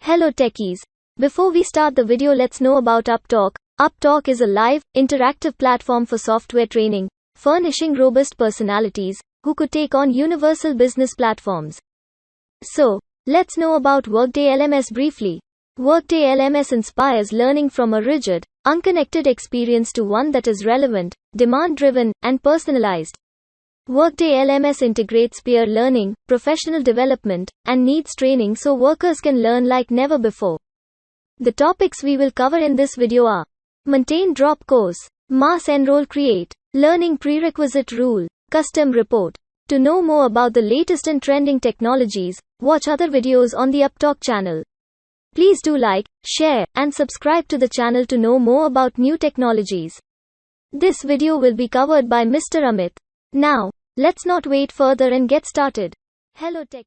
Hello techies. Before we start the video, let's know about Upptalk. Upptalk is a live, interactive platform for software training, furnishing robust personalities who could take on universal business platforms. So, let's know about Workday LMS briefly. Workday LMS inspires learning from a rigid, unconnected experience to one that is relevant, demand-driven, and personalized. Workday LMS integrates peer learning, professional development, and needs training so workers can learn like never before. The topics we will cover in this video are: maintain drop course, mass enroll create, learning prerequisite rule, custom report. To know more about the latest and trending technologies, watch other videos on the Upptalk channel. Please do like, share, and subscribe to the channel to know more about new technologies. This video will be covered by Mr. Amit. Now, let's not wait further and get started. Hello Tech.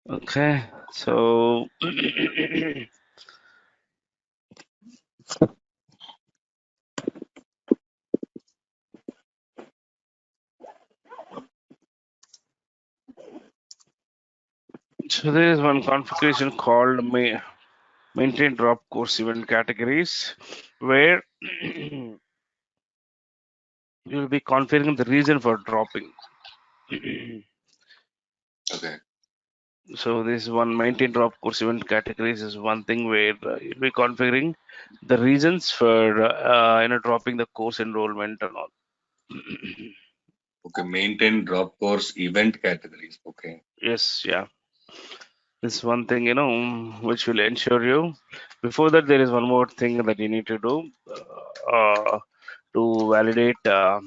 Okay, so there is one configuration called maintain drop course event categories, where you will be configuring the reason for dropping. Okay. So this one maintain drop course event categories is one thing where you'll be configuring the reasons for dropping the course enrollment and all. Okay. Maintain drop course event categories. Okay. Yes, yeah. This one thing, which will ensure you. Before that, there is one more thing that you need to do to validate the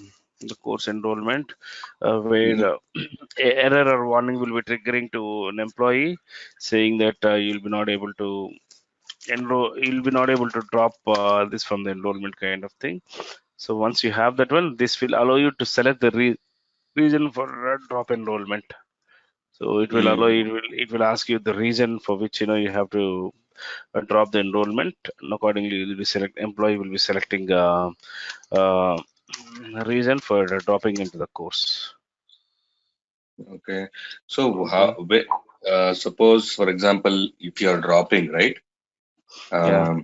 course enrollment, where error or warning will be triggering to an employee, saying that you'll be not able to enroll, you'll be not able to drop this from the enrollment kind of thing. So once you have that one, this will allow you to select the reason for drop enrollment. So it will allow it will ask you the reason for which you have to drop the enrollment, and accordingly you will be employee will be selecting uh, reason for dropping into the course. Okay. So suppose, for example, if you are dropping, right? Yeah.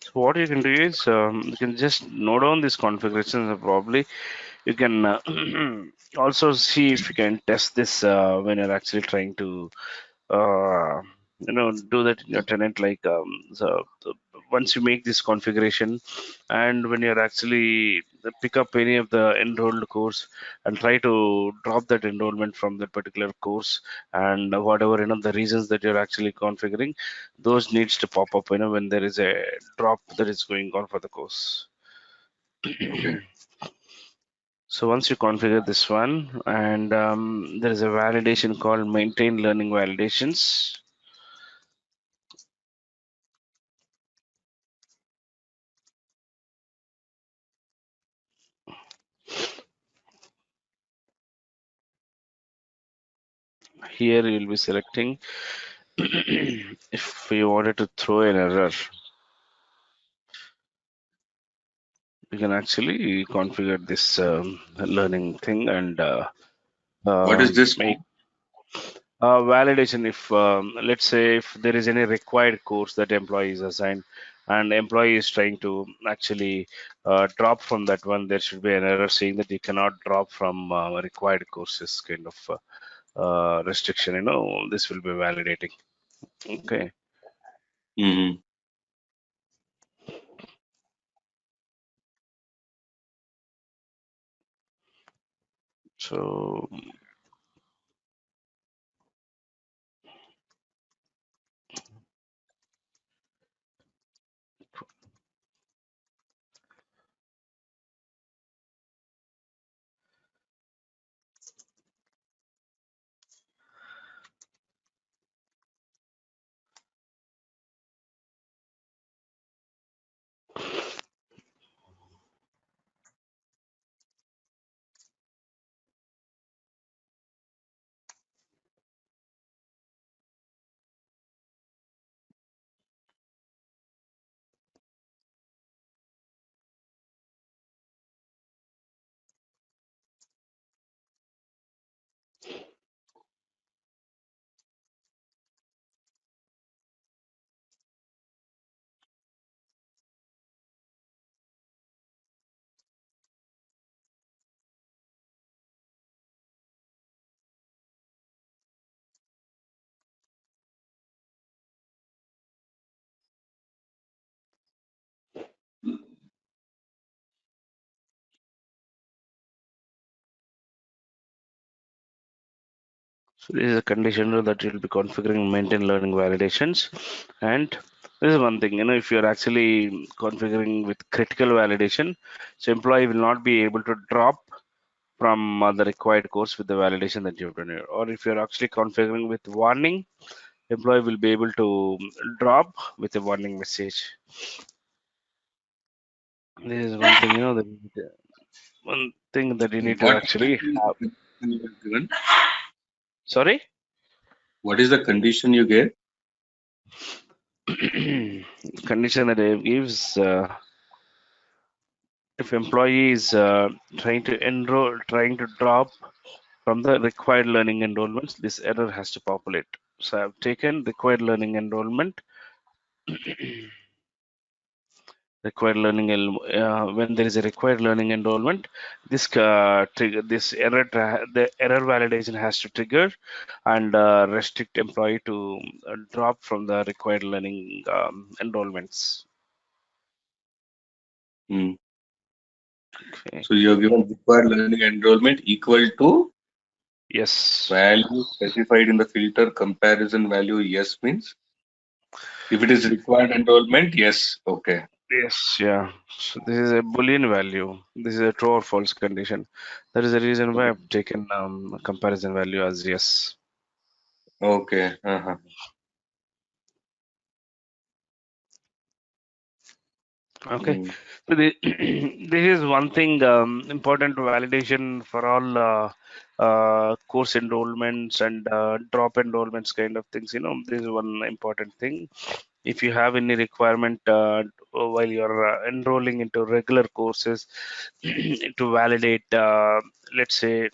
So what you can do is you can just note down these configurations, and probably you can also see if you can test this when you're actually trying to do that in your tenant. Like once you make this configuration, and when you're actually pick up any of the enrolled course and try to drop that enrollment from that particular course, and whatever the reasons that you're actually configuring, those needs to pop up when there is a drop that is going on for the course. Okay. So once you configure this one, and there is a validation called maintain learning validations. Here you'll be selecting if you wanted to throw an error, you can actually configure this learning thing and What is this? make validation. If let's say if there is any required course that employee is assigned and employee is trying to actually drop from that one, there should be an error saying that you cannot drop from required courses kind of restriction, this will be validating. Okay. Mm-hmm. So So this is a condition that you'll be configuring and maintain learning validations. And this is one thing, if you're actually configuring with critical validation, so employee will not be able to drop from the required course with the validation that you've done here. Or if you're actually configuring with warning, employee will be able to drop with a warning message. This is one thing, one thing that you need to What actually have. condition you have given? Sorry? What is the condition you gave? Condition that it gives, if employee is trying to enroll, trying to drop from the required learning enrollments, this error has to populate. So I've taken required learning enrollment. When there is a required learning enrollment, this the error validation has to trigger and restrict employee to drop from the required learning enrollments. Hmm. Okay. So you have given required learning enrollment equal to Yes. value specified in the filter comparison value. Yes means if it is required enrollment, yes. Okay. Yes. Yeah. So this is a Boolean value. This is a true or false condition. That is the reason why I've taken comparison value as yes. Okay. Uh-huh. Okay, Hmm. so this is one thing important validation for all course enrollments and drop enrollments kind of things. This is one important thing. If you have any requirement while you're enrolling into regular courses to validate, let's say,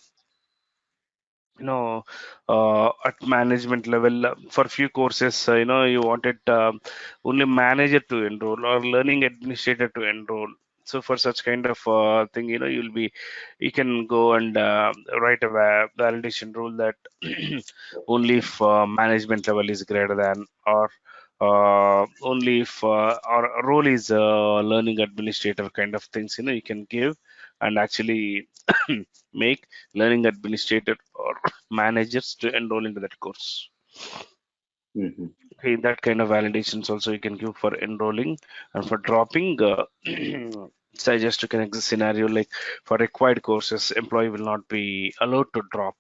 at management level for few courses, you wanted only manager to enroll or learning administrator to enroll. So for such kind of thing, you can go and write a validation rule that only if management level is greater than, or only if our role is learning administrator kind of things, you can give and actually make learning administrator or managers to enroll into that course. Mhm. Okay, that kind of validations also you can give for enrolling and for dropping. So just to connect the scenario, like for required courses, employee will not be allowed to drop.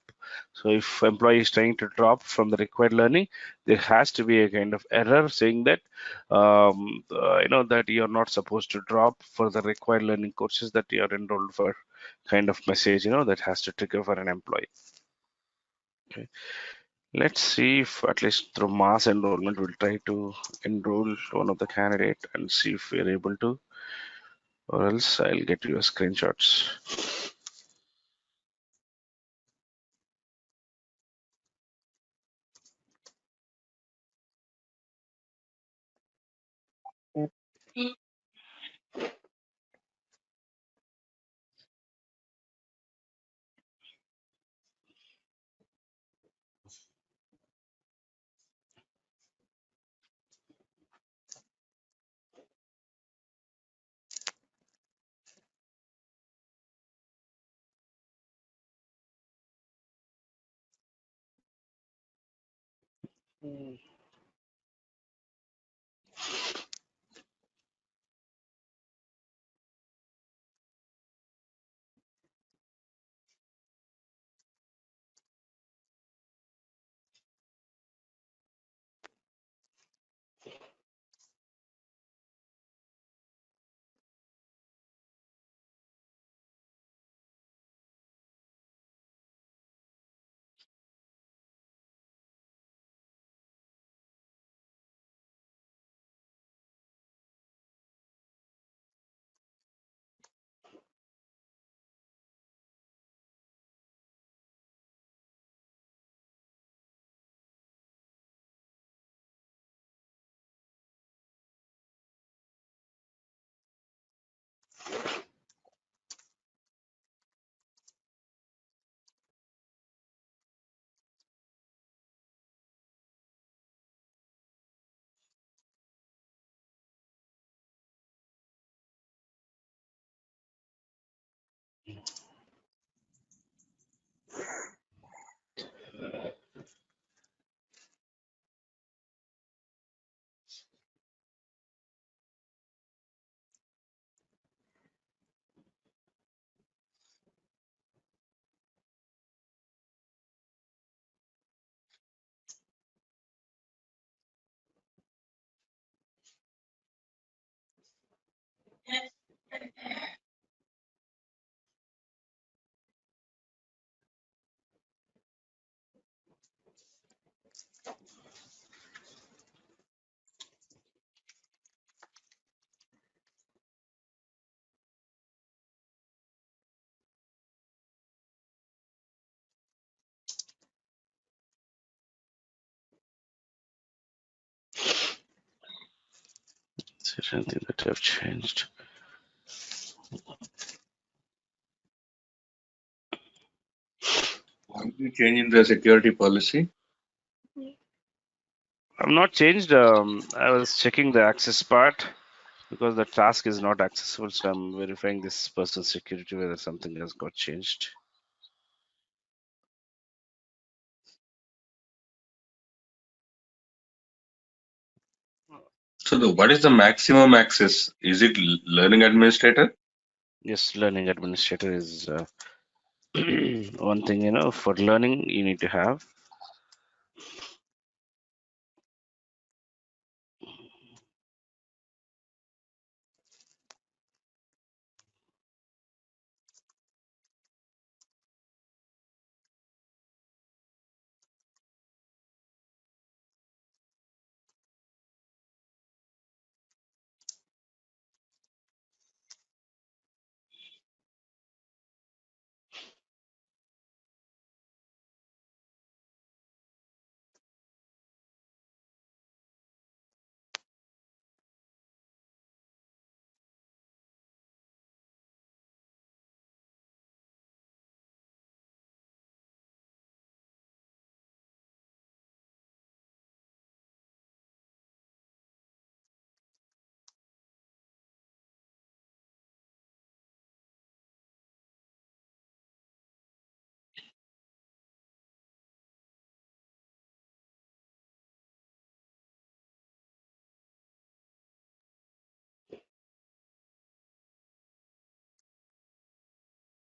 So if employee is trying to drop from the required learning, there has to be a kind of error saying that that you're not supposed to drop for the required learning courses that you are enrolled for, kind of message that has to trigger for an employee. Okay. Let's see if at least through mass enrollment, we'll try to enroll one of the candidate and see if we're able to, or else I'll get you a screenshots. Is there anything that have changed? Why did you change in the security policy? I've not changed. I was checking the access part because the task is not accessible, so I'm verifying this person's security whether something has got changed. So what is the maximum access? Is it learning administrator? Yes, learning administrator is one thing, for learning you need to have.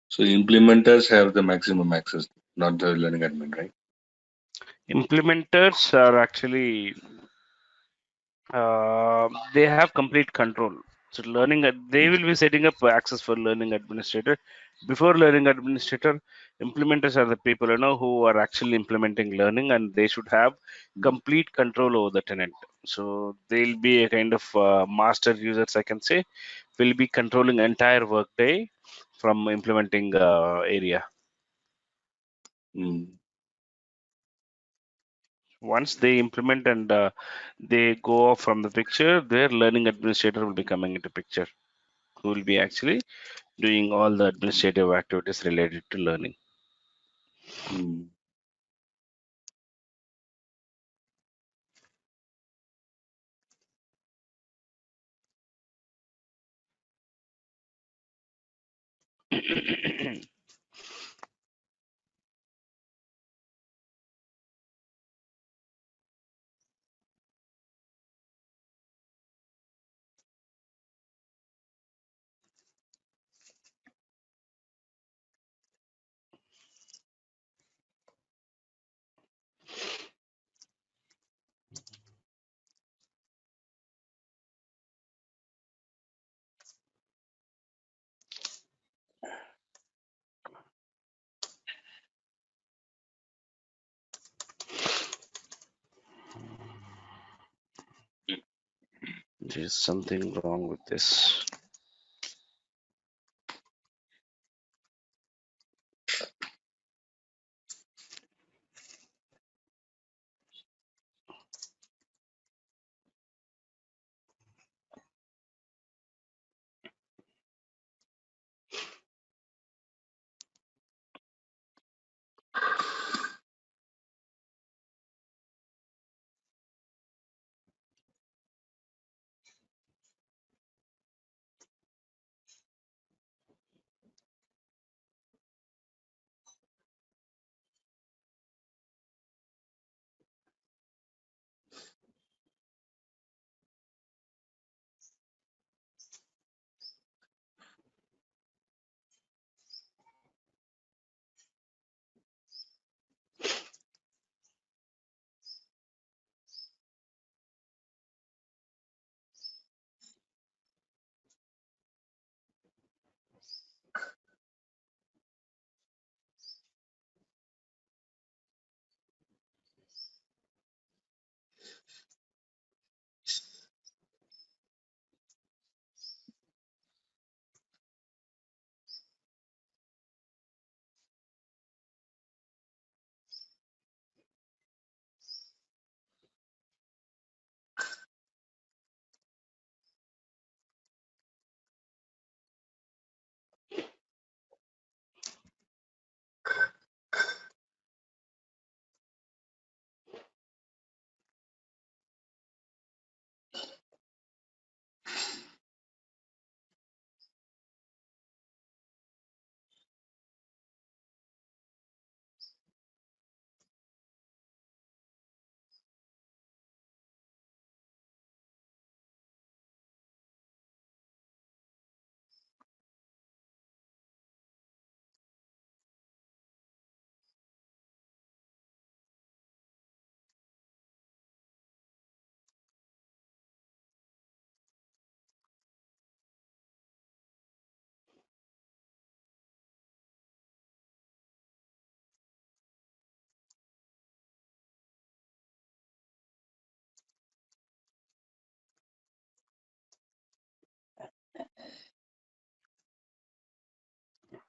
So implementers have the maximum access, not the learning admin, right? Implementers are actually they have complete control. So they will be setting up access for learning administrator. Before learning administrator, implementers are the people who are actually implementing learning, and they should have complete control over the tenant. So they'll be a kind of master users, I can say, will be controlling entire workday from implementing area. Mm. Once they implement and they go off from the picture, their learning administrator will be coming into picture, who will be actually doing all the administrative activities related to learning. Mm. There's something wrong with this.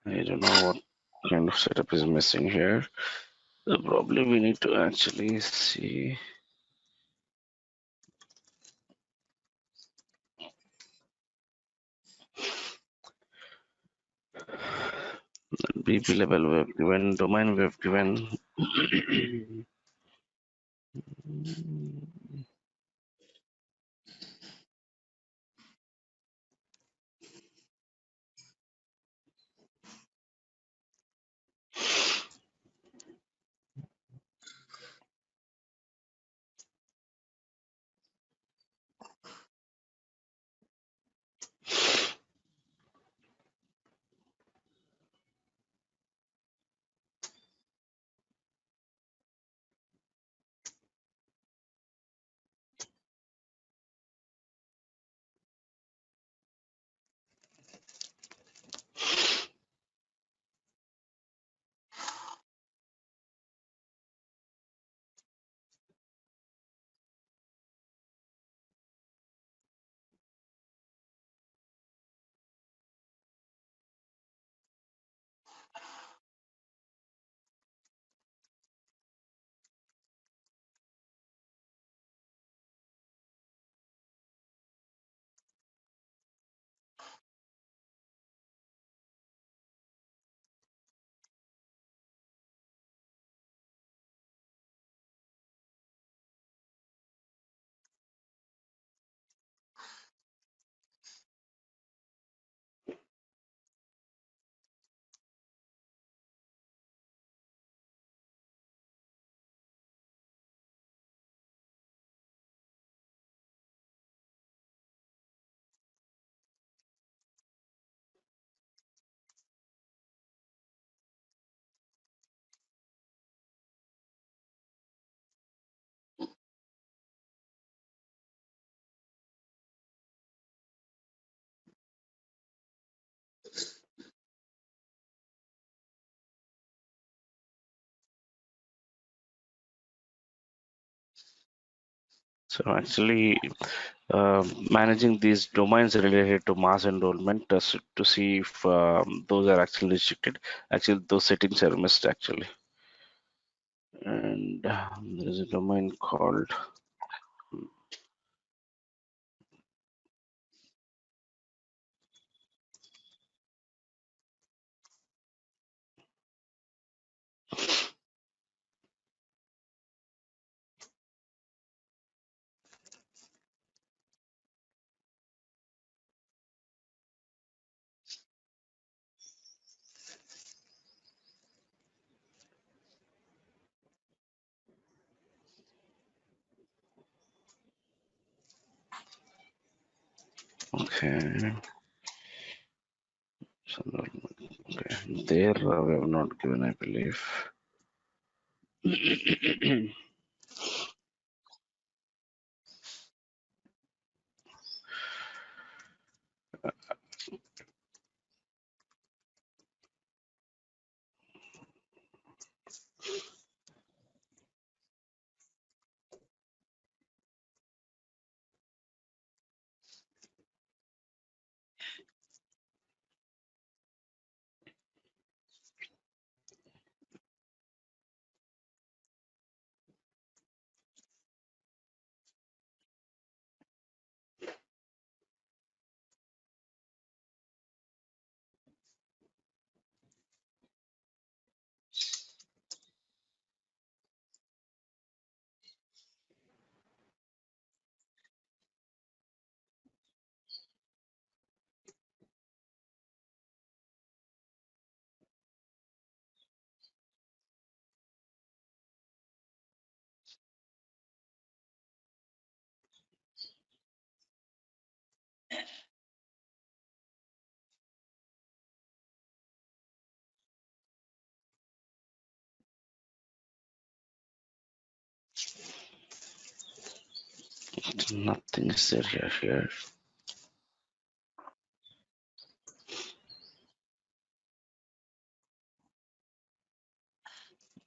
I don't know what kind of setup is missing here. Probably we need to actually see. BP level we have given, domain we have given. So actually, managing these domains related to mass enrollment to see if those are actually restricted. Actually, those settings are missed actually. And there is a domain called okay. So, okay, there we have not given, I believe. Nothing is there here.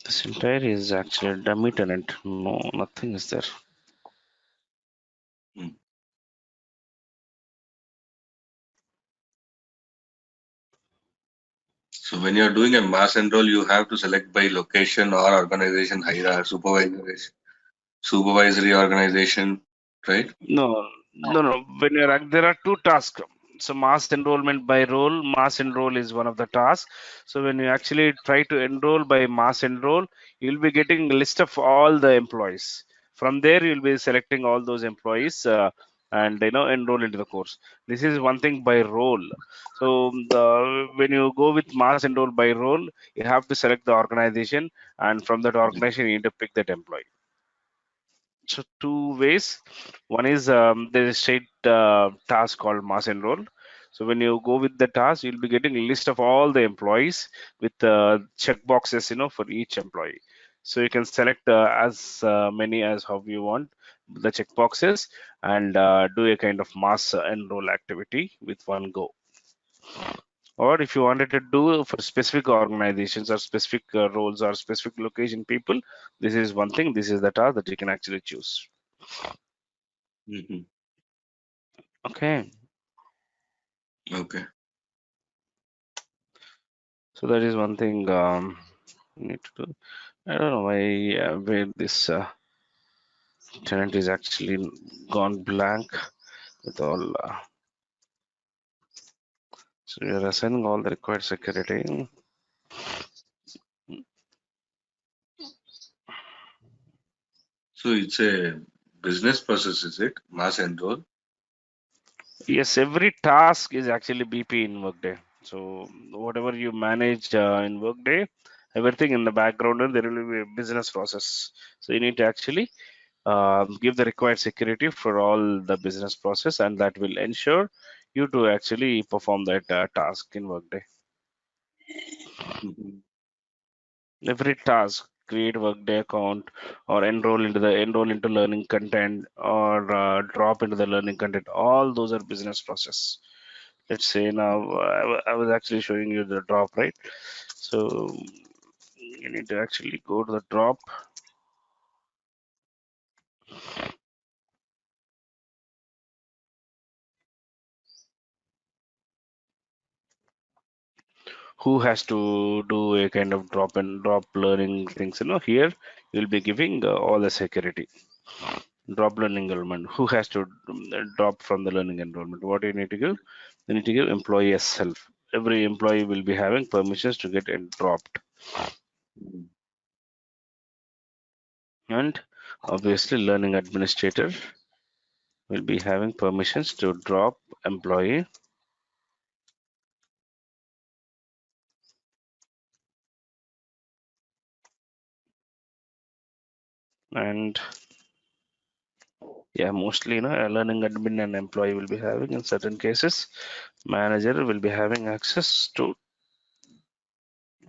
This entire is actually a dummy tenant. No, nothing is there. Hmm. So when you're doing a mass enroll, you have to select by location or organization hierarchy, supervisory organization, right? No. When there are two tasks. So mass enrollment by role, mass enroll is one of the tasks. So when you actually try to enroll by mass enroll, you'll be getting a list of all the employees. From there, you'll be selecting all those employees and enroll into the course. This is one thing by role. So when you go with mass enroll by role, you have to select the organization, and from that organization, you need to pick that employee. So two ways. One is there is a straight task called mass enroll. So when you go with the task, you'll be getting a list of all the employees with check boxes, for each employee. So you can select as many as how you want the check boxes and do a kind of mass enroll activity with one go. Or if you wanted to do for specific organizations or specific roles or specific location people, this is one thing. This is the task that you can actually choose. Mm-hmm. Okay, Okay. so that is one thing we need to do. I don't know why where this tenant is actually gone blank with all. So we are assigning all the required security. So it's a business process, is it? Mass enroll. Yes, every task is actually BP in Workday. So whatever you manage in Workday, everything in the background, and there will be a business process. So you need to actually give the required security for all the business process, and that will ensure you to actually perform that task in Workday. Mm-hmm. Every task, create Workday account or enroll into learning content or drop into the learning content, all those are business process. Let's say now I was actually showing you the drop, right? So you need to actually go to the drop. who has to do a kind of drop and drop learning things. Here you'll be giving all the security. Drop learning enrollment. Who has to drop from the learning enrollment? What do you need to give? You need to give employee as self. Every employee will be having permissions to get dropped. And obviously learning administrator will be having permissions to drop employee. And yeah, mostly, a learning admin and employee will be having. In certain cases, manager will be having access to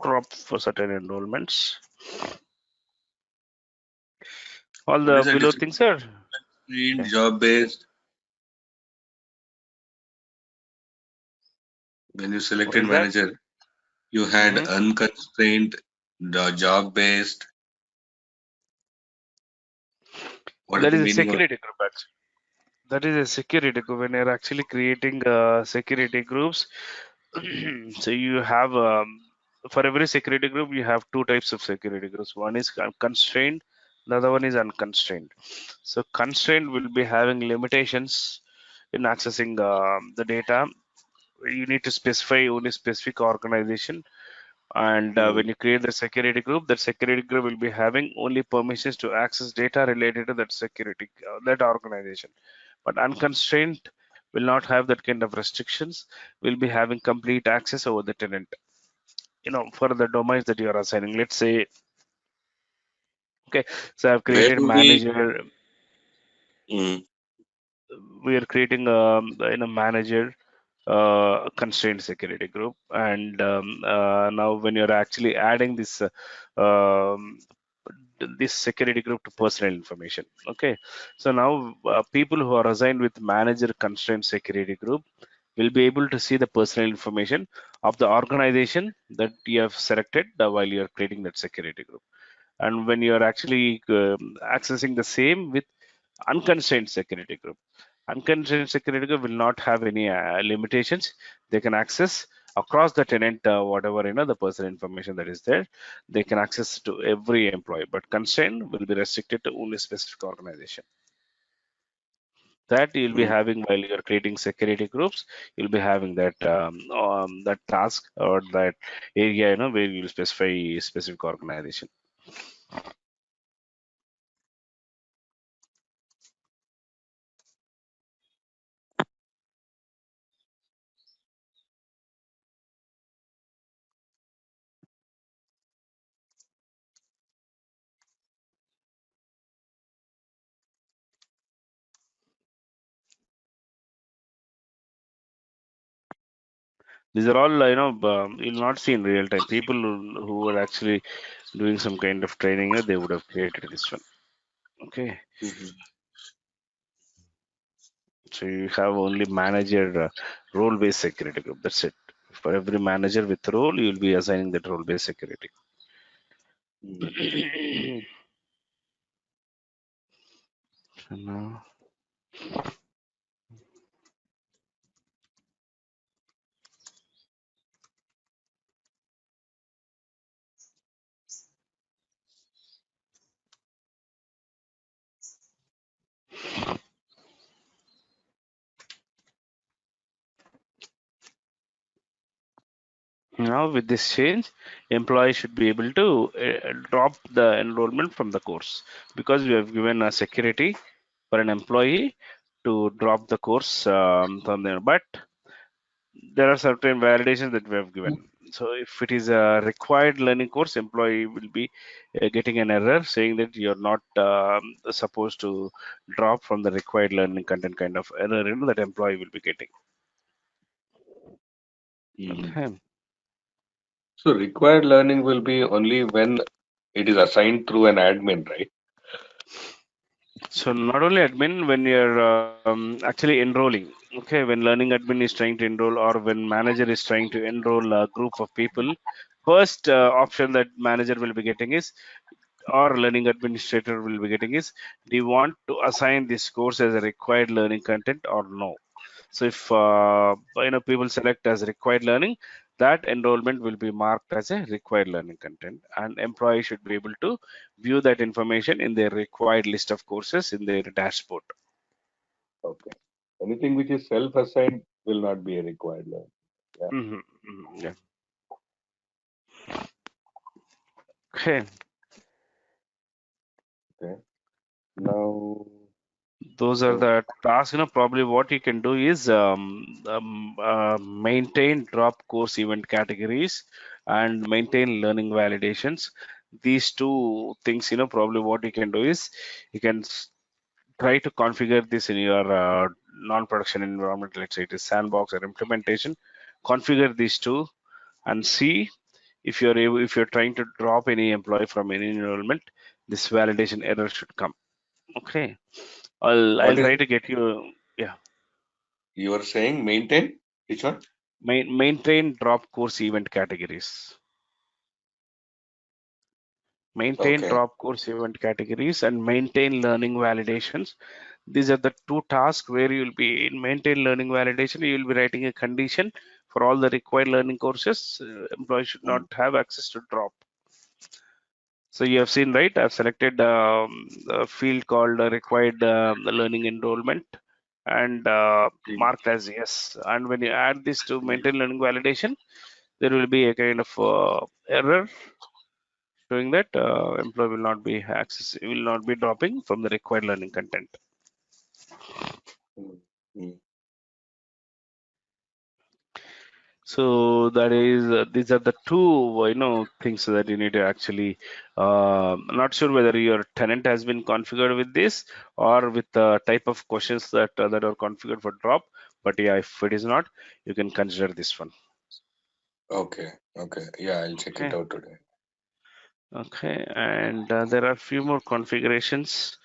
drop for certain enrollments. All What the is the below difference things are between yeah. job based? When you What selected is that? manager, you had unconstrained, the job based. What is That the is a meaning of? security group actually. That is a security group. When you're actually creating security groups, so you have for every security group you have two types of security groups. One is constrained, the other one is unconstrained. So constrained will be having limitations in accessing the data. You need to specify only specific organization, and when you create the security group, that security group will be having only permissions to access data related to that security that organization. But unconstrained will not have that kind of restrictions, will be having complete access over the tenant, for the domains that you are assigning. Let's say, okay, so I've Where created do we? manager. Mm, We are creating in a manager constrained security group, and now when you're actually adding um, this security group to personal information, okay, so now people who are assigned with manager constrained security group will be able to see the personal information of the organization that you have selected while you are creating that security group. And when you are actually accessing the same with unconstrained security group, unconstrained security group will not have any limitations. They can access across the tenant whatever the personal information that is there. They can access to every employee, but constrained will be restricted to only specific organization. That you'll be mm. having while you're creating security groups. You'll be having that task or that area where you'll specify specific organization. These are all, you'll not see in real time. People who are actually doing some kind of training, they would have created this one. Okay. So you have only manager role-based security group. That's it. For every manager with role, you'll be assigning that role-based security. So now, now with this change, employee should be able to drop the enrollment from the course, because we have given a security for an employee to drop the course from there. But there are certain validations that we have given. So if it is a required learning course, employee will be getting an error saying that you're not supposed to drop from the required learning content, kind of error that employee will be getting. Okay. So required learning will be only when it is assigned through an admin, right? So not only admin, when you're actually enrolling, okay, when learning admin is trying to enroll, or when manager is trying to enroll a group of people, first option that manager will be getting is, or learning administrator will be getting is, do you want to assign this course as a required learning content or no? So if people select as required learning, that enrollment will be marked as a required learning content, and employee should be able to view that information in their required list of courses in their dashboard. Okay. Anything which is self-assigned will not be a required learning. Yeah. Yeah. Okay. Okay. Now, Those are the tasks. Probably what you can do is maintain drop course event categories and maintain learning validations. These two things, probably what you can do is you can try to configure this in your non-production environment. Let's say it is sandbox or implementation. Configure these two and see if you're trying to drop any employee from any enrollment, this validation error should come. Okay. I'll what is try it? to get you. Yeah. You are saying maintain? Which one? Maintain drop course event categories. Maintain Okay. drop course event categories and maintain learning validations. These are the two tasks where you will be in maintain learning validation. You will be writing a condition for all the required learning courses. Employees should not have access to drop. So you have seen, right? I've selected a field called required learning enrollment and marked as yes. And when you add this to maintain learning validation, there will be a kind of error showing that employee will not be dropping from the required learning content. Mm. So that is these are the two things that you need to actually. Not sure whether your tenant has been configured with this or with the type of questions that are configured for drop. But yeah, if it is not, you can consider this one. Okay. Okay. Yeah, I'll check it Okay. out today. Okay, and there are a few more configurations.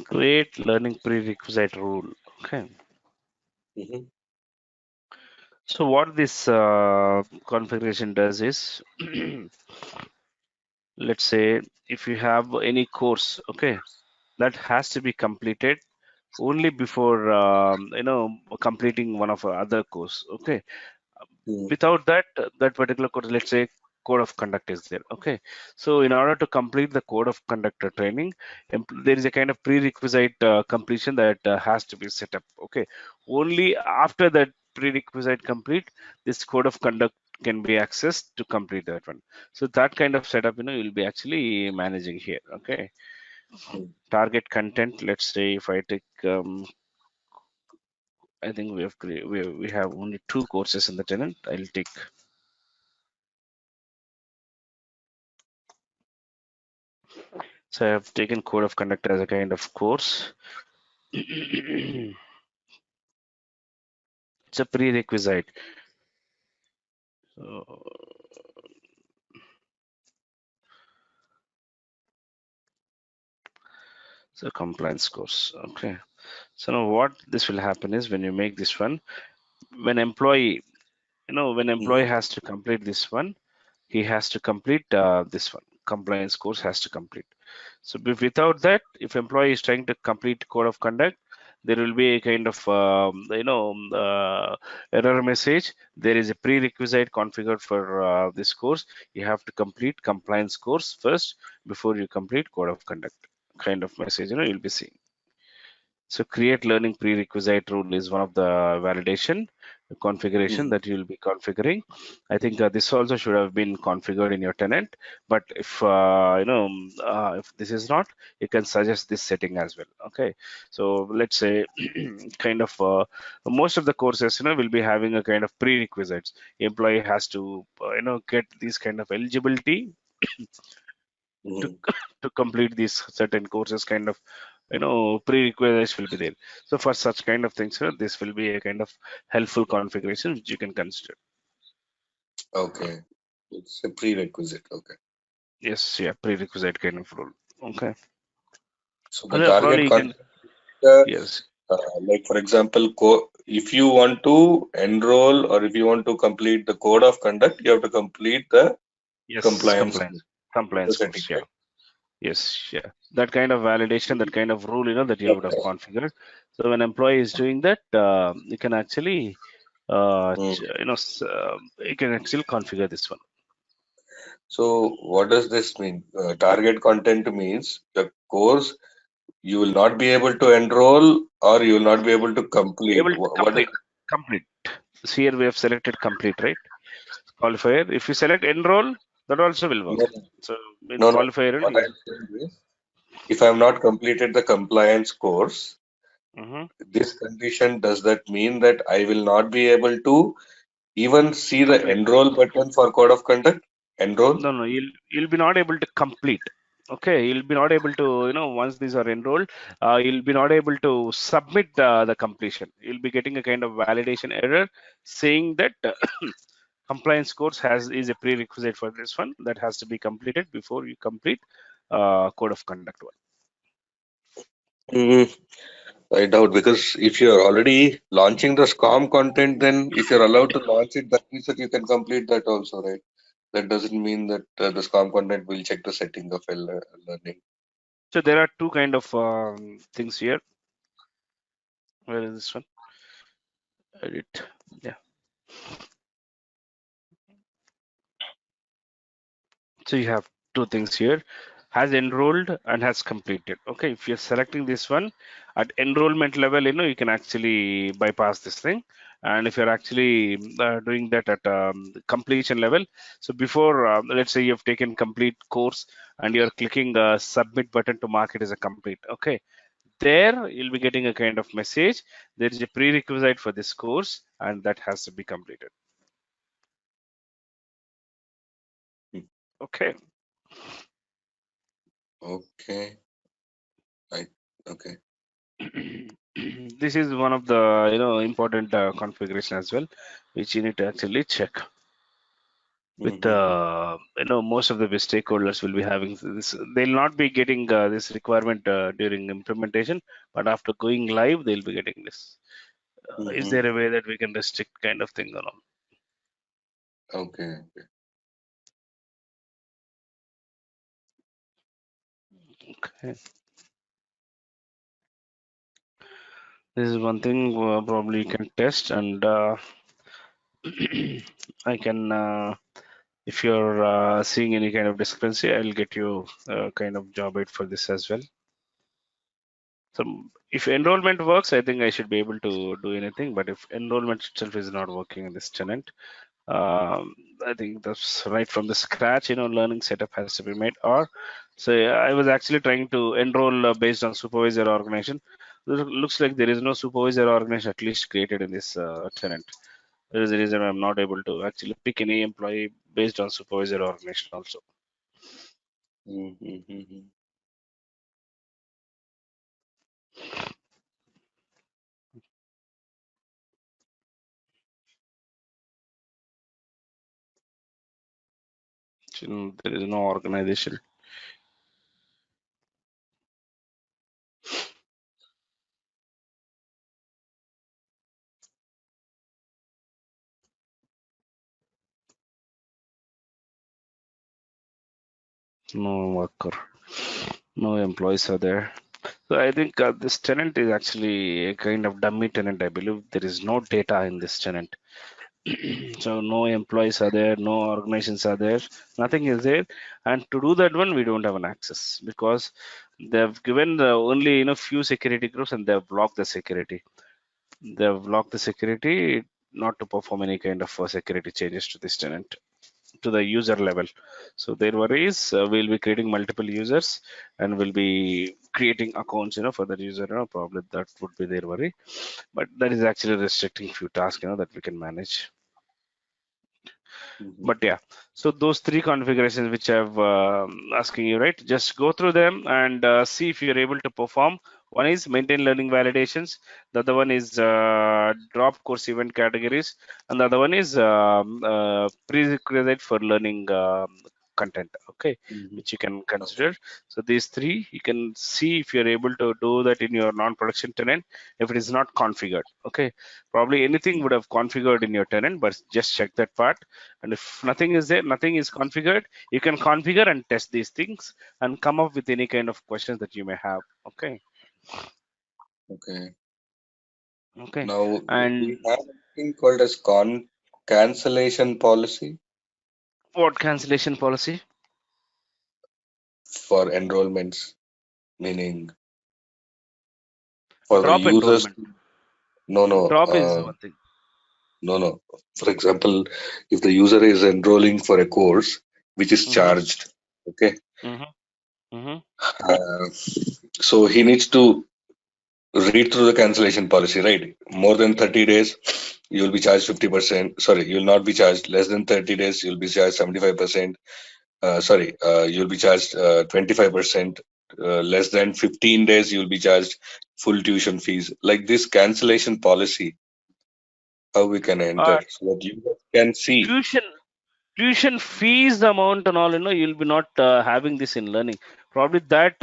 Create learning prerequisite rule. Okay. Mm-hmm. So what this configuration does is, let's say if you have any course, okay, that has to be completed only before completing one of our other course. Okay, without that that particular code, let's say code of conduct is there. Okay, so in order to complete the code of conduct training, there is a kind of prerequisite completion that has to be set up. Okay, only after that prerequisite complete, this code of conduct can be accessed to complete that one. So that kind of setup, you'll be actually managing here. Okay, target content, let's say if I take I think we have only two courses in the tenant. I'll take So I have taken code of conduct as a kind of course. It's a prerequisite. So, so compliance course. Okay. So now what this will happen is when you make this one, when employee, when employee has to complete this one, he has to complete this one. Compliance course has to complete. So without that, if employee is trying to complete code of conduct, there will be a kind of error message. There is a prerequisite configured for this course. You have to complete compliance course first before you complete code of conduct. Kind of message, you'll be seeing. So create learning prerequisite rule is one of the validation configuration that you'll be configuring. I think this also should have been configured in your tenant, but if if this is not, you can suggest this setting as well. Okay, so let's say kind of most of the courses will be having a kind of prerequisites. Employee has to get these kind of eligibility to to complete these certain courses, kind of prerequisites will be there. So for such kind of things, this will be a kind of helpful configuration which you can consider. Okay, it's a prerequisite. Okay. Yes, yeah, prerequisite kind of rule. Okay. So the And probably target you can, content, yes, like for example, if you want to enroll or if you want to complete the code of conduct, you have to complete the yes, compliance the compliance setting, course, yeah. right? Yes, yeah. That kind of validation, that kind of rule, that you would have Okay. configured. So when employee is doing that, you can actually, Mm. you can actually configure this one. So what does this mean? Target content means the course you will not be able to enroll or you will not be able to complete. Able to What is complete. So here we have selected complete, right? Qualifier. If you select enroll, that also will work. no, So in no, no. qualifier, What I'm saying is, if I have not completed the compliance course, mm-hmm. this condition does that mean that I will not be able to even see the Complete. enroll button for code of conduct? Enroll? No, you'll be not able to complete. Okay, you'll be not able to once these are enrolled, you'll be not able to submit the completion. You'll be getting a kind of validation error saying that compliance course is a prerequisite for this one that has to be completed before you complete code of conduct one. Mm, I doubt, because if you're already launching the SCOM content, then if you're allowed to launch it, that means that you can complete that also, right? That doesn't mean that the SCOM content will check the setting of learning. So there are two kind of things here. Where is this one? Edit. Yeah. So you have two things here: has enrolled and has completed. Okay, if you're selecting this one at enrollment level, you can actually bypass this thing. And if you're actually doing that at completion level, so before let's say you've taken complete course and you're clicking the submit button to mark it as a complete. Okay, there you'll be getting a kind of message. There is a prerequisite for this course and that has to be completed. Okay. Okay. Okay. This is one of the important configuration as well, which you need to actually check with most of the stakeholders will be having this. They'll not be getting this requirement during implementation, but after going live they'll be getting this. Is Mm-hmm. there a way that we can restrict kind of thing or not? Okay. Okay, this is one thing probably you can test, and I can if you're seeing any kind of discrepancy, I'll get you kind of job aid for this as well. So if enrollment works, I think I should be able to do anything. But if enrollment itself is not working in this tenant, I think that's right from the scratch. Learning setup has to be made. Or so I was actually trying to enroll based on supervisor organization. Looks like there is no supervisor organization at least created in this tenant. There is a reason I'm not able to actually pick any employee based on supervisor organization also. Mm-hmm. There is no organization. No worker. No employees are there. So I think this tenant is actually a kind of dummy tenant. I believe there is no data in this tenant. So no employees are there, no organizations are there, nothing is there. And to do that one, we don't have an access because they've given the only few security groups and they've blocked the security. They've blocked the security not to perform any kind of security changes to this tenant to the user level. So their worry is we'll be creating multiple users and we'll be creating accounts, for that user. Probably that would be their worry, but that is actually restricting few tasks, that we can manage. But yeah, so those three configurations which I've asking you, right? Just go through them and see if you're able to perform. One is maintain learning validations. The other one is drop course event categories, and the other one is prerequisite for learning content. Okay, which you can consider. So these three, you can see if you're able to do that in your non-production tenant. If it is not configured, okay, probably anything would have configured in your tenant, but just check that part. And if nothing is there, nothing is configured, you can configure and test these things and come up with any kind of questions that you may have. Okay. Okay. Now And we have a thing called as cancellation policy what cancellation policy? for enrollments, meaning for the Drop users. enrollment. No, no, Drop is one thing. no. For example, if the user is enrolling for a course which is Mm-hmm. charged, okay, Mm-hmm. Mm-hmm. so he needs to read through the cancellation policy, right? More than 30 days, you'll be charged 50%. Sorry, you'll not be charged. Less than 30 days, you'll be charged 75%. You'll be charged 25%. Less than 15 days, you'll be charged full tuition fees. Like this cancellation policy, how we can enter Uh, so that you can see. tuition fees amount and all, you'll be not having this in learning. Probably that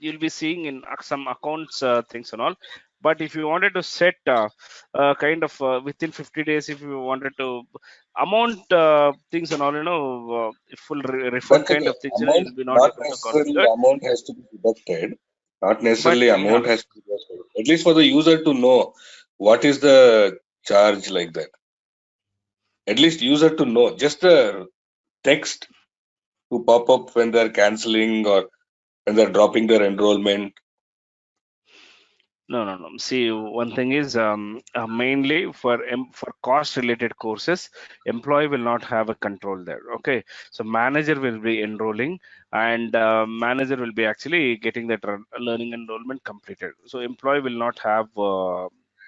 you'll be seeing in some accounts things and all. But if you wanted to set kind of within 50 days, if you wanted to amount things and all, full refund But kind okay, of things, amount, you'll be not not able to necessarily configure. amount has to be deducted. Not But necessarily you have amount a has to be deducted. At least for the user to know what is the charge like that. At least user to know. Just the text to pop up when they're canceling or when they're dropping their enrollment. No, no, no. See, one thing is mainly for cost-related courses, employee will not have a control there. Okay, so manager will be enrolling, and manager will be actually getting that learning enrollment completed. So employee will not have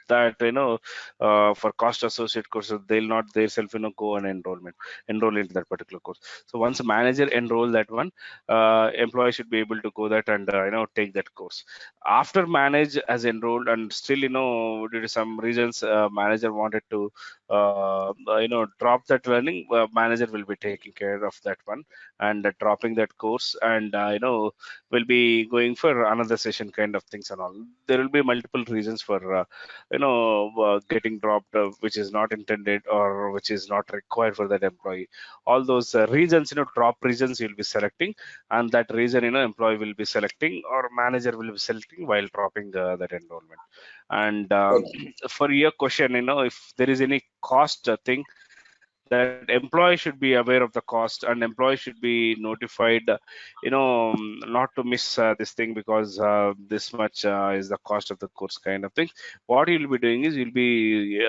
that for cost associate courses. They'll not themselves go and enroll into that particular course. So once a manager enroll that one, employee should be able to go that and take that course. After manage as enrolled and still due to some reasons manager wanted to drop that learning, manager will be taking care of that one and dropping that course, and will be going for another session kind of things and all. There will be multiple reasons for getting dropped, which is not intended or which is not required for that employee. All those reasons, drop reasons you'll be selecting, and that reason employee will be selecting or manager will be selecting while dropping that enrollment. And for your question, if there is any cost thing, that employee should be aware of the cost and employee should be notified, not to miss this thing because this much is the cost of the course kind of thing. What you'll be doing is you'll be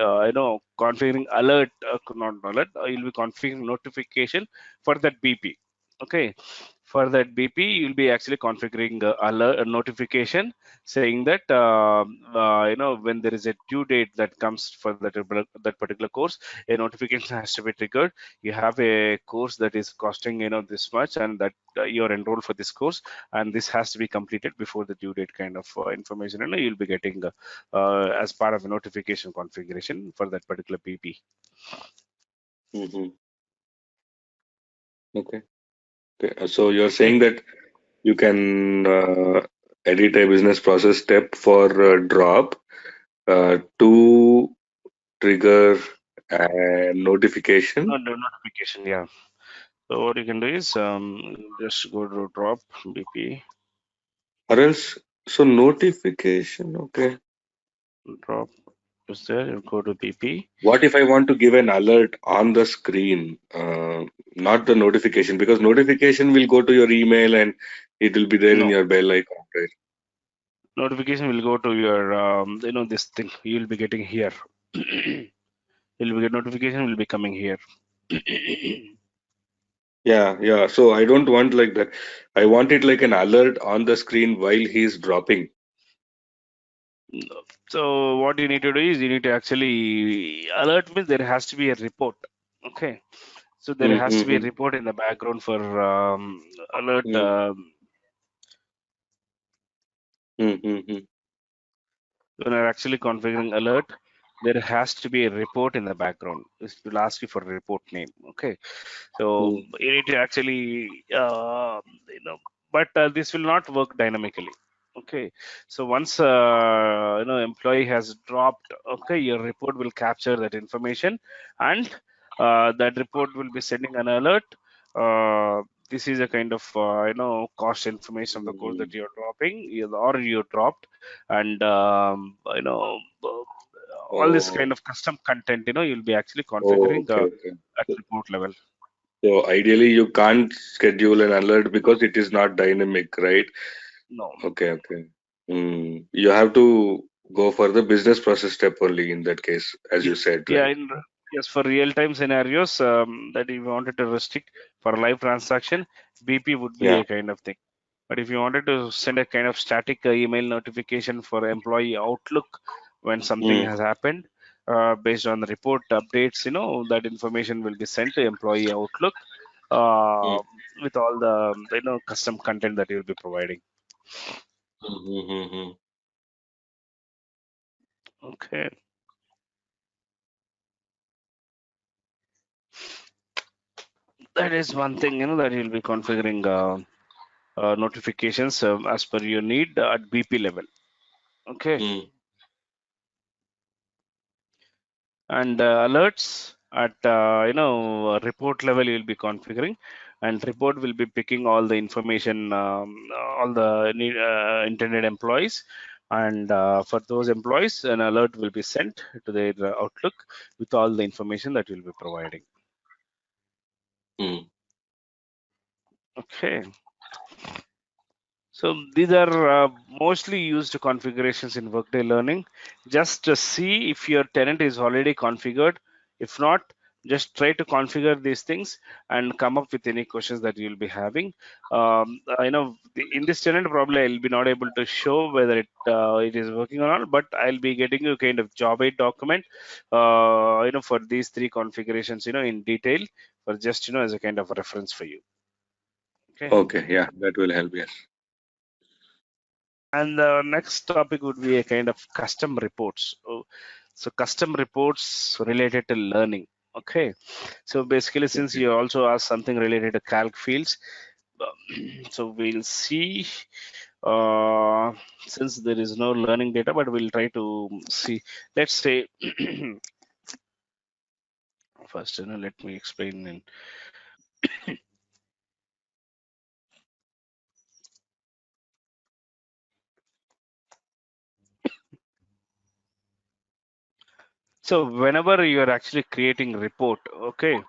configuring alert, not alert, you'll be configuring notification for that BP. Okay, For that BP, you'll be actually configuring a notification saying that when there is a due date that comes for that particular course, a notification has to be triggered. You have a course that is costing this much, and that you're enrolled for this course, and this has to be completed before the due date kind of information. You'll be getting as part of a notification configuration for that particular BP. Okay. So you're saying that you can edit a business process step for drop to trigger a notification, No notification, yeah. So what you can do is just go to drop BP, or else so notification. Okay. drop is there. You go to BP. What if I want to give an alert on the screen, not the notification? Because notification will go to your email and it will be there in No, your bell icon, right? notification will go to your this thing. You'll be getting here. You'll be notification will be coming here. Yeah, yeah. So I don't want like that. I want it like an alert on the screen while he's dropping. So what you need to do is you need to actually alert means there has to be a report. Okay. So there has to be a Mm-hmm. report in the background for alert. Mm-hmm. When you're actually configuring alert, there has to be a report in the background. It will ask you for a report name. Okay. So you need to actually, but this will not work dynamically. Okay. So once employee has dropped, okay, your report will capture that information, and that report will be sending an alert. This is a kind of cost information of the course that you're dropping, or you dropped, and all this kind Oh, of custom content. You'll be actually oh, configuring okay, okay. at report level. So ideally, you can't schedule an alert because it is not dynamic, right? No. Okay, okay. You have to go for the business process step only in that case, as you said, Yeah, right? yes, for real-time scenarios that if you wanted to restrict for live transaction, BP would be Yeah. a kind of thing. But if you wanted to send a kind of static email notification for employee Outlook when something Mm, has happened, based on the report updates, that information will be sent to employee Outlook uh, mm, with all the custom content that you'll be providing. mm. Okay. That is one thing, that you'll be configuring notifications as per your need at BP level. Okay. Mm, And alerts at report level you'll be configuring, and report will be picking all the information, all the intended employees, and for those employees an alert will be sent to their Outlook with all the information that you'll be providing. mm. Okay. So these are mostly used configurations in Workday Learning. Just to see if your tenant is already configured. If not, just try to configure these things and come up with any questions that you'll be having. In this tenant, probably I'll be not able to show whether it is working or not, but I'll be getting you kind of job aid document, for these three configurations, in detail, for just as a kind of reference for you. Okay. Okay, yeah, that will help. Yes. And the next topic would be a kind of custom reports. So custom reports related to learning. Okay. So basically, since Okay. you also asked something related to calc fields, so we'll see. Uh, since there is no learning data, but we'll try to see. Let's say first, let me explain. So whenever you are actually creating report, okay,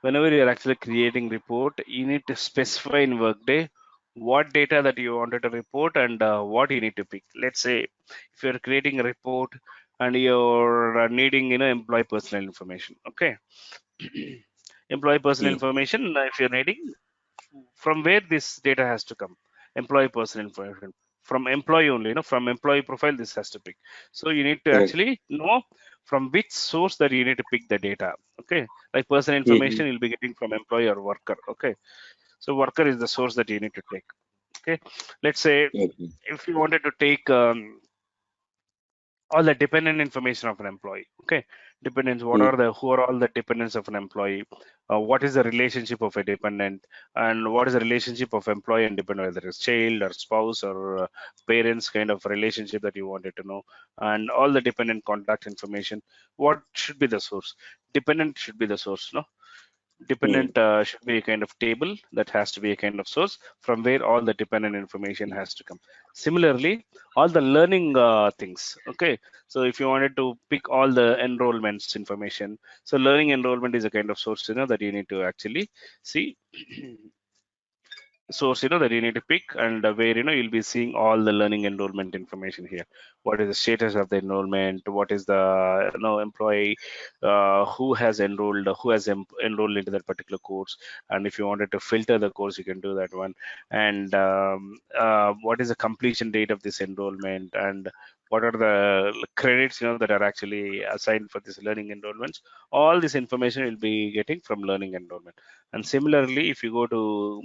whenever you are actually creating report, you need to specify in Workday what data that you wanted to report and what you need to pick. Let's say if you're creating a report and you're needing, employee personal information, okay, employee personal Mm, information, if you're needing, from where this data has to come? Employee personal information. From employee only, from employee profile, this has to pick. So you need to Correct. actually know from which source that you need to pick the data. Okay, like personal information you'll be getting from employee or worker. Okay, so worker is the source that you need to take. Okay, let's say Okay. if you wanted to take all the dependent information of an employee. Okay, dependents, who are all the dependents of an employee, what is the relationship of a dependent, and what is the relationship of employee and dependent, whether it's child or spouse or parents kind of relationship that you wanted to know, and all the dependent contact information. What should be the source? Dependent should be the source, no? Dependent should be a kind of table that has to be a kind of source from where all the dependent information has to come. Similarly, all the learning things. Okay, so if you wanted to pick all the enrollments information, so learning enrollment is a kind of source, that you need to actually see. Source that you need to pick, and where you'll be seeing all the learning enrollment information here. What is the status of the enrollment? What is the employee who has enrolled, enrolled into that particular course? And if you wanted to filter the course, you can do that one. And what is the completion date of this enrollment? And what are the credits that are actually assigned for this learning enrollments? All this information you'll be getting from learning enrollment. And similarly, if you go to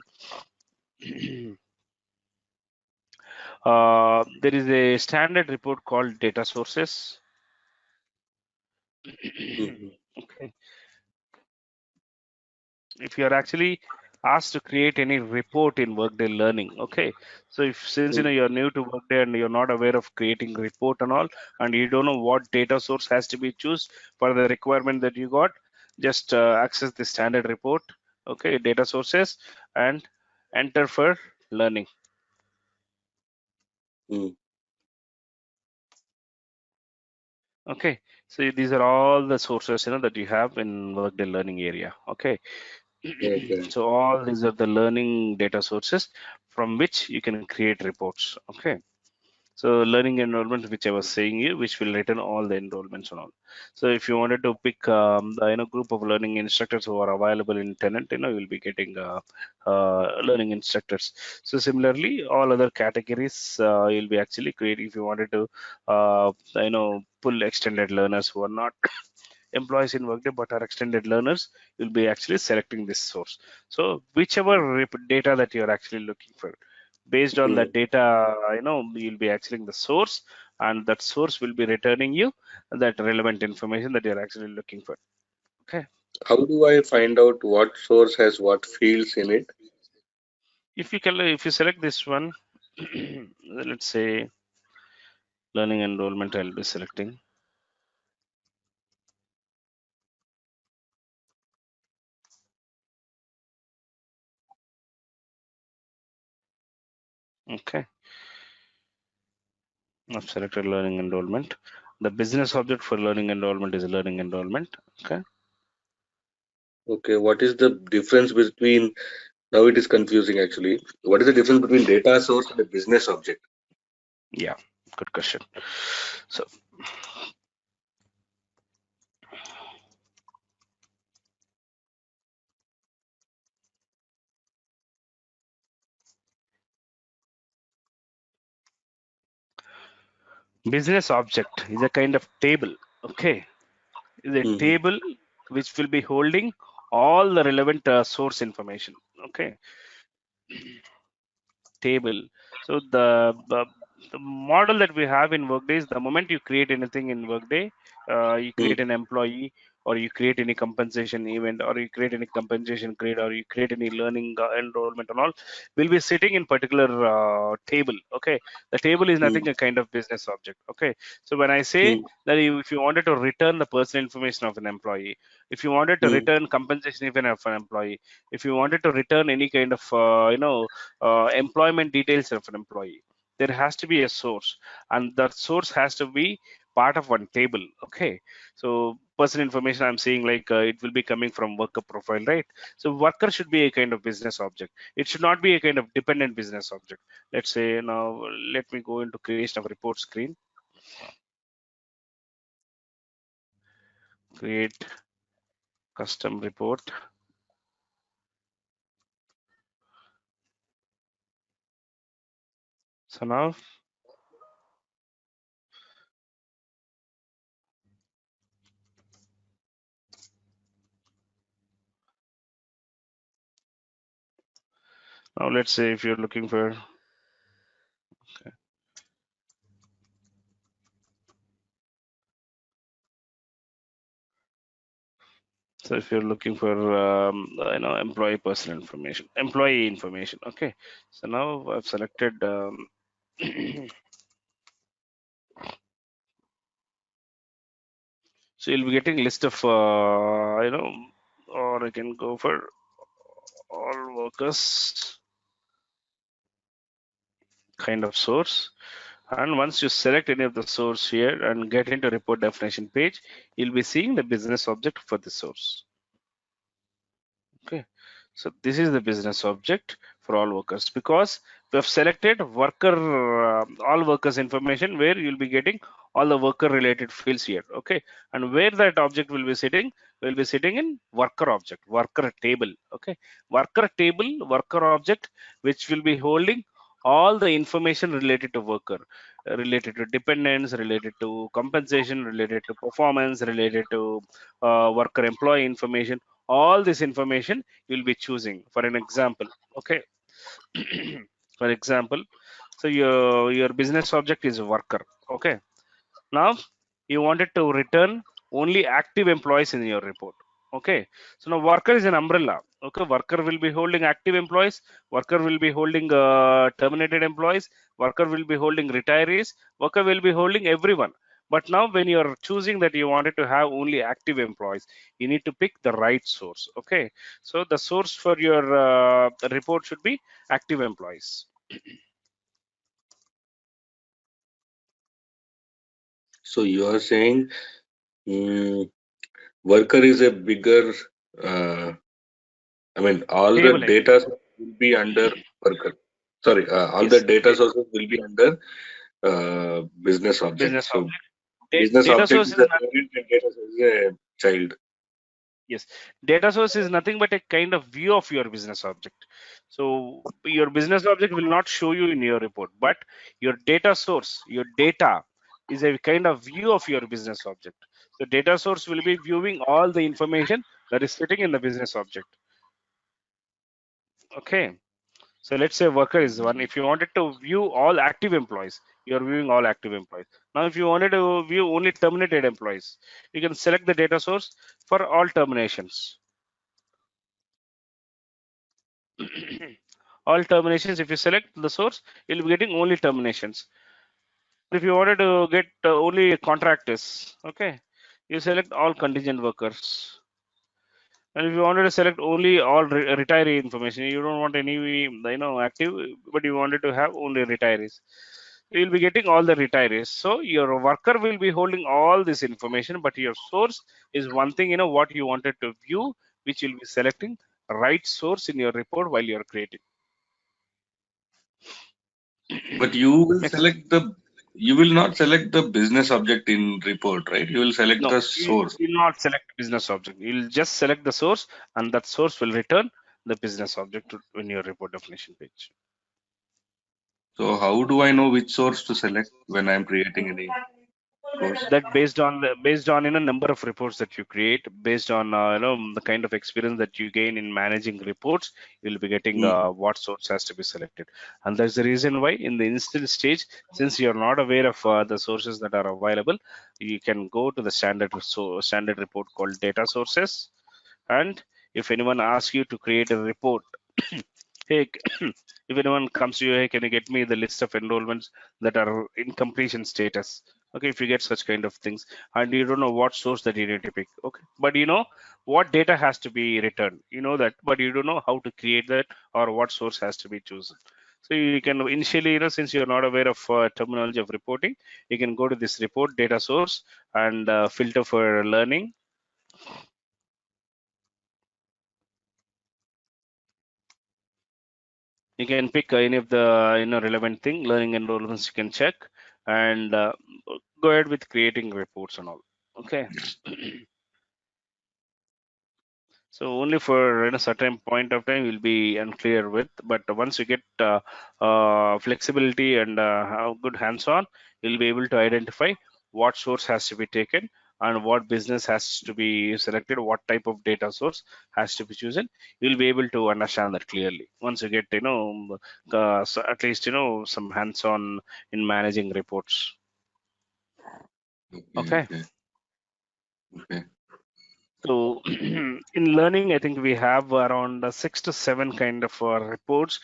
there is a standard report called data sources. Okay. If you are actually asked to create any report in Workday Learning, okay. So if since you're new to Workday and you're not aware of creating report and all, and you don't know what data source has to be chosen for the requirement that you got, just access the standard report, okay, data sources, and enter for learning. Okay, so these are all the sources that you have in Workday Learning area. Okay, Okay. so all these are the learning data sources from which you can create reports. Okay, so learning enrollment, which I was saying you, which will return all the enrollments and all. So if you wanted to pick the group of learning instructors who are available in tenant, you'll be getting learning instructors. So similarly, all other categories you'll be actually creating. If you wanted to pull extended learners who are not employees in Workday but are extended learners, you'll be actually selecting this source. So whichever data that you're actually looking for, based on that data, you'll be accessing the source, and that source will be returning you that relevant information that you're actually looking for. Okay. How do I find out what source has what fields in it? If you select this one, let's say learning enrollment, I'll be selecting. Okay. I've selected learning enrollment. The business object for learning enrollment is learning enrollment. Okay. Okay, what is the difference between, now it is confusing actually. What is the difference between data source and a business object? Yeah, good question. So business object is a kind of table. Okay, is a table which will be holding all the relevant source information. Okay, table. So the model that we have in Workday is the moment you create anything in Workday, you create an employee, or you create any compensation event, or you create any compensation grade, or you create any learning enrollment and all, will be sitting in particular table. Okay, the table is nothing a kind of business object. Okay, so when I say that if you wanted to return the personal information of an employee, if you wanted to return compensation even of an employee, if you wanted to return any kind of employment details of an employee, there has to be a source, and that source has to be part of one table. Okay, so personal information I'm saying, like it will be coming from worker profile, right? So worker should be a kind of business object. It should not be a kind of dependent business object. Let's say now, let me go into creation of report screen. Create custom report. So now let's say if you're looking for, so if you're looking for employee personal information, employee information, okay. So now I've selected so you'll be getting list of or I can go for all workers kind of source. And once you select any of the source here and get into report definition page, you'll be seeing the business object for the source. Okay, so this is the business object for all workers because we have selected worker all workers information where you'll be getting all the worker related fields here. Okay, and where that object will be sitting in worker object, worker table. Okay, worker table, worker object, which will be holding all the information related to worker, related to dependents, related to compensation, related to performance, related to worker employee information. All this information you'll be choosing. For an example, okay. For example, so your business object is worker. Okay, now you wanted to return only active employees in your report. Okay, so now worker is an umbrella. Okay, worker will be holding active employees, worker will be holding terminated employees, worker will be holding retirees, worker will be holding everyone. But now when you're choosing that you wanted to have only active employees, you need to pick the right source. Okay, so the source for your report should be active employees. So you are saying worker is a bigger, all the Table, data will be under worker. Sorry, all the yes, data sources will be under business object. business So object. business Data object source is is a parent and data source is a child. Yes, data source is nothing but a kind of view of your business object. So your business object will not show you in your report, but your data source, your data is a kind of view of your business object. So data source will be viewing all the information that is sitting in the business object. Okay. So let's say worker is one. If you wanted to view all active employees, you're viewing all active employees. Now, if you wanted to view only terminated employees, you can select the data source for all terminations. All terminations, if you select the source, you'll be getting only terminations. If you wanted to get only contractors, okay, you select all contingent workers. And if you wanted to select only all retiree information, you don't want any active, but you wanted to have only retirees, you'll be getting all the retirees. So your worker will be holding all this information, but your source is one thing, what you wanted to view, which you'll be selecting right source in your report while you're creating. But you will Next. you will not select the business object in report, right? You will select No, the you source. will not select business object. You'll just select the source, and that source will return the business object in your report definition page. So how do I know which source to select when I'm creating any course? That based on number of reports that you create, based on the kind of experience that you gain in managing reports, you'll be getting what source has to be selected. And that's the reason why in the initial stage, since you're not aware of the sources that are available, you can go to the standard report called data sources. And if anyone asks you to create a report, hey, if anyone comes to you, hey, can you get me the list of enrollments that are in completion status? Okay, if you get such kind of things, and you don't know what source that you need to pick, okay, but you know what data has to be returned, you know that, but you don't know how to create that or what source has to be chosen. So you can initially, since you're not aware of terminology of reporting, you can go to this report data source and filter for learning. You can pick any of the relevant thing, learning enrollments you can check, and go ahead with creating reports and all. Okay. So So only for a certain point of time you'll be unclear with, but once you get flexibility and have good hands-on, you'll be able to identify what source has to be taken and what business has to be selected, what type of data source has to be chosen. You'll be able to understand that clearly once you get so at least some hands-on in managing reports. Okay. Okay. So in learning, I think we have around 6 to 7 kind of reports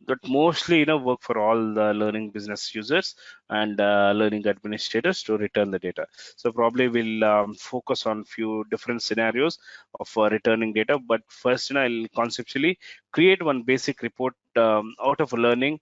that mostly work for all the learning business users and learning administrators to return the data. So probably we'll focus on few different scenarios of returning data. But first, I'll conceptually create one basic report out of learning